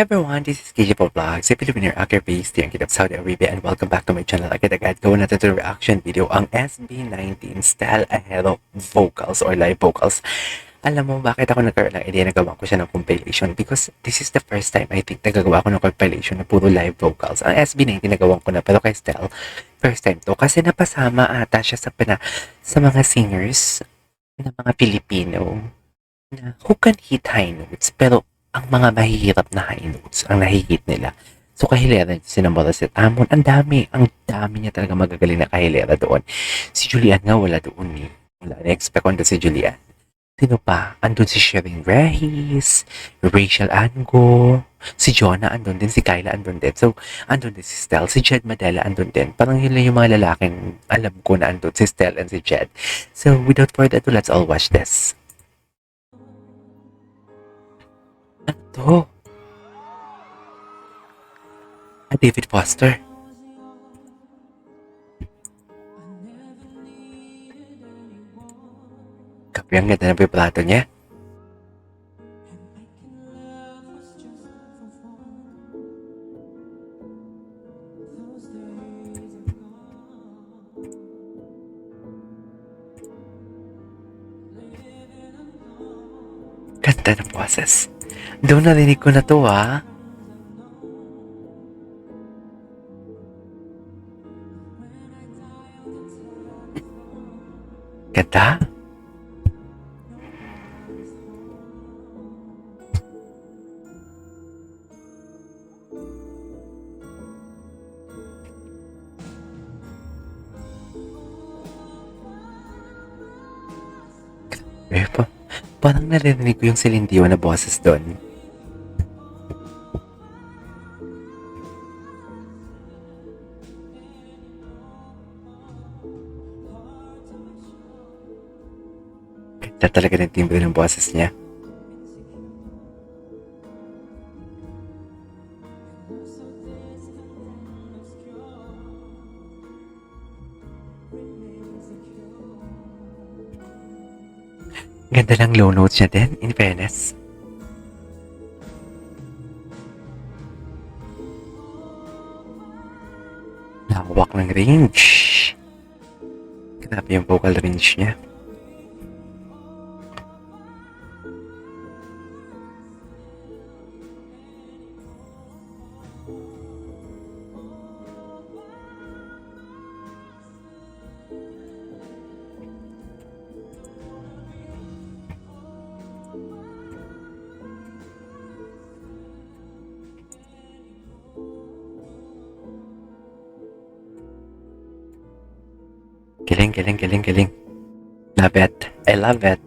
Hi everyone, this is KJ for Vlogs, a Filipino actor based here in Kingdom, Saudi Arabia, and welcome back to my channel. Agad-agad gawin natin ito reaction video, ang SB19 Style Ahead of Vocals or Live Vocals. Alam mo bakit ako nagkaroon ng idea na gawa ko siya ng compilation? Because this is the first time I think nagagawa ko ng compilation na puro live vocals. Ang SB19 nagawa ko na, pero kay Style, first time to. Kasi napasama ata siya sa mga singers na mga Filipino na who can hit high notes, pero ang mga mahihirap na high notes ang nahihit nila. So, kahilera si Moraset Amon, ang dami niya talaga magagaling na kahilera doon. Si Julian nga wala doon eh. Wala, na-expect ko si Julian. Sino pa? Andun si Sherin Reyes, Rachel Ango, si Jonah andun din, si Kyla andun din. So, andun din si Stel, si Jed Madela andun din. Parang yun lang yung mga lalaking alam ko na andun, si Stel and si Jed. So, without further ado, let's all watch this. To. David Foster. Kapi ang ganda ng vibrato niya. Ganda ng boses. Doon narinig ko na to ah. Ganda. Parang narinig ko yung Celine Dion na boses doon. Ganda talaga ng timbre ng boses niya. Ganda lang low notes niya din, in fairness. Lawak ng range. Grabe yung vocal range niya. Galing. Love it. I love it.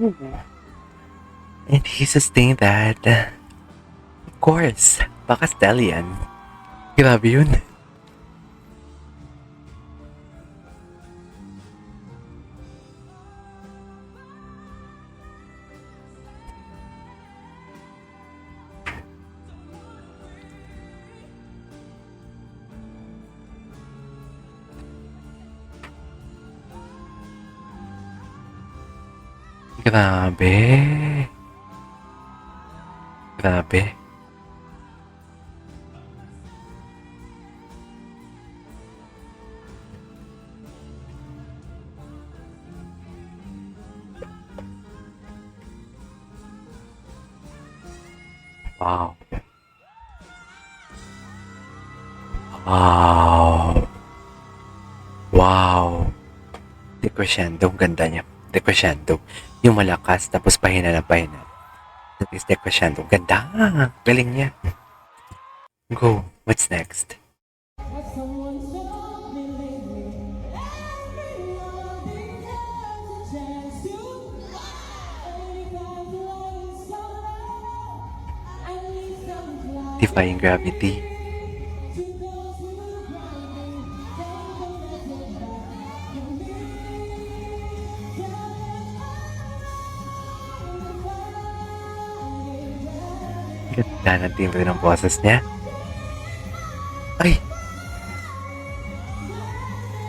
Oh. And he sustained that. Of course, baka Stallion. Grabe yun. Grabe. Wow. Decrescendo, ang ganda niya. Decrescendo. Yung malakas, tapos pahina na pahina. That is decrescendo. Ganda. Galing niya. Go. What's next? Defying gravity. Ganda ng timbre ng boses niya. Ay!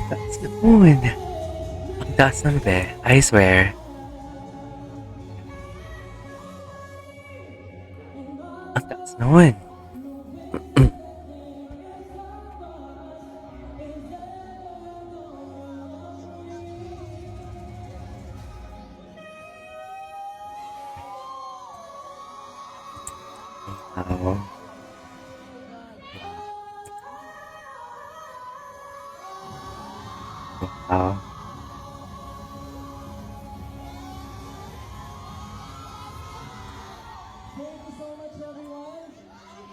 Taas nun. Ang taas nun, be. I swear. Ang taas nun. Wow. Wow. Thank you so much, everyone.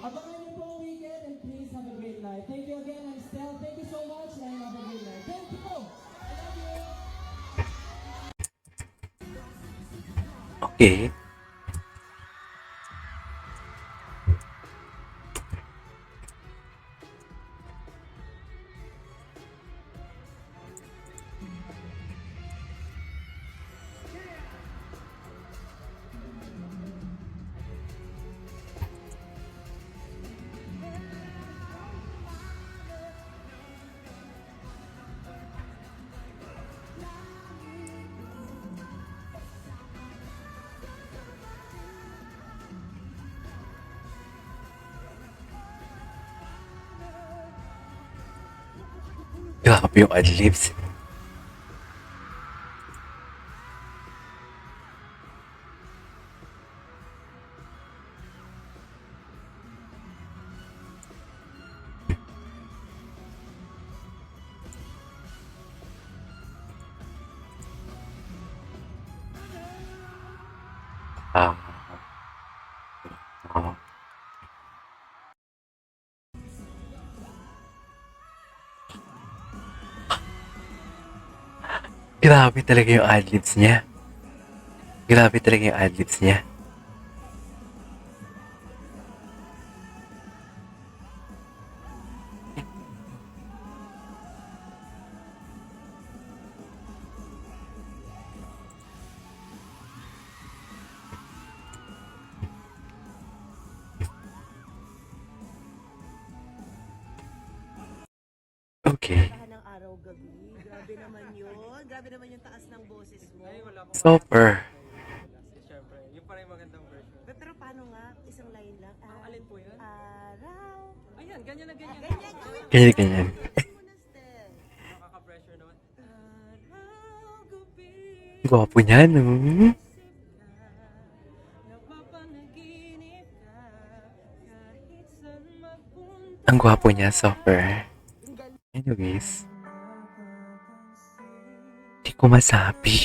Abangan niyo po ang weekend and please have a great night. Thank you again, I'm Stel. Thank you so much and have a great night. Thank you. I love you. Okay. Grabe yung adlibs. Ah. Ah. Grabe talaga yung adlibs niya. Grabe talaga yung adlibs niya. Okay. Tahan ng araw-gabi. Grabe naman yun. Grabe naman yung taas ng boses mo. Super. Siyempre, yung parang magandang version. Pero paano nga? Isang line lang. Alin po yun? Araw. Ayan, ganyan na ganyan. Ganyan, gawin mo. Ganyan. Gawin mo na, Stel. Nakaka-pressure naman. Araw-gabi. Gwapo niya, no? Napapanaginip ka. Kahit saan magpunta. Ang gwapo niya, super. Anyways. Di ko masabi.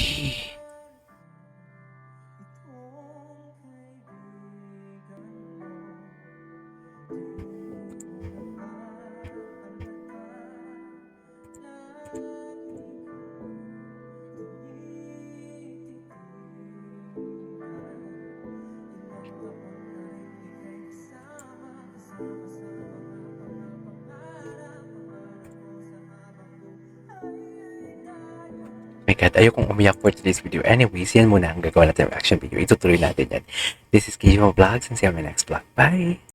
My God, ayokong umiyak for today's video. Anyways, yan muna ang gagawa natin reaction video. Itutuloy natin yan. This is Kijo Vlogs and see you on my next vlog. Bye!